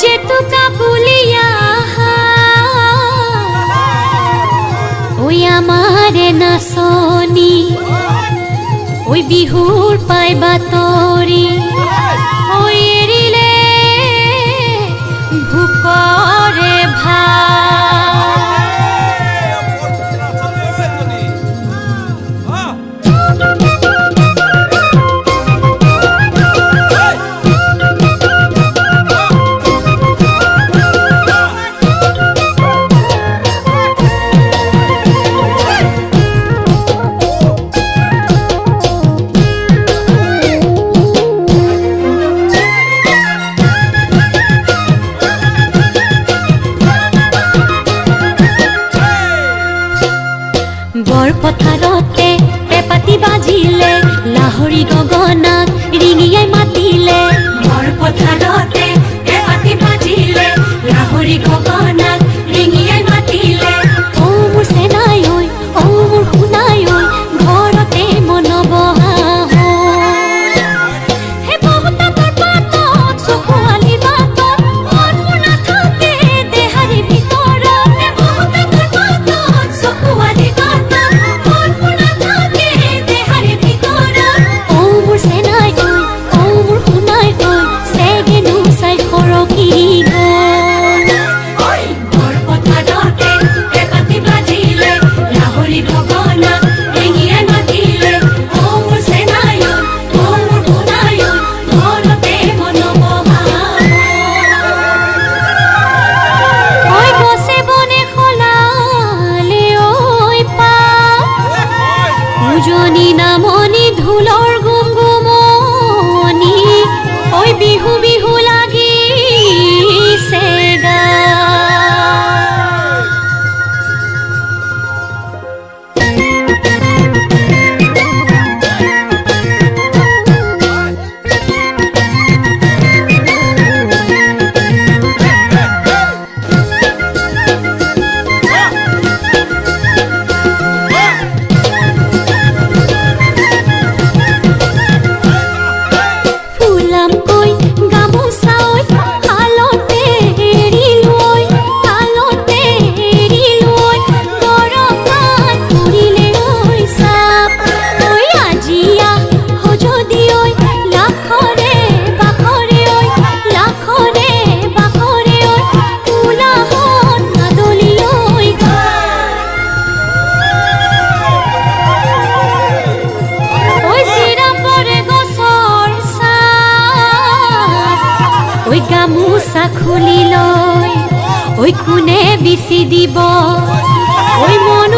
জেতুকা বুলিয়া ওই আমাৰে নাচনি ওই বিহুৰ পাই বাতৰি ওই এৰিলে ভোকৰে বৰপথাৰতে পেপাতি বাজিলে লাহৰি গগনাক ৰিঙিয়াই মাতিলে বৰপথাৰতে পেপাতি বাজিলে লাহৰি গগনাক ৰিঙিয়াই মাতিলে ও মোৰ চেনাই ঐ ও মোৰ শুনাই ঐ ঘৰতে মনবহা নামনি ঢোলৰ গুমগুমনি ওই বিহু বিহু লাগিছে গা ওই গামোচা খুলি লয় ওই কোনে বিচি দিব ওই মন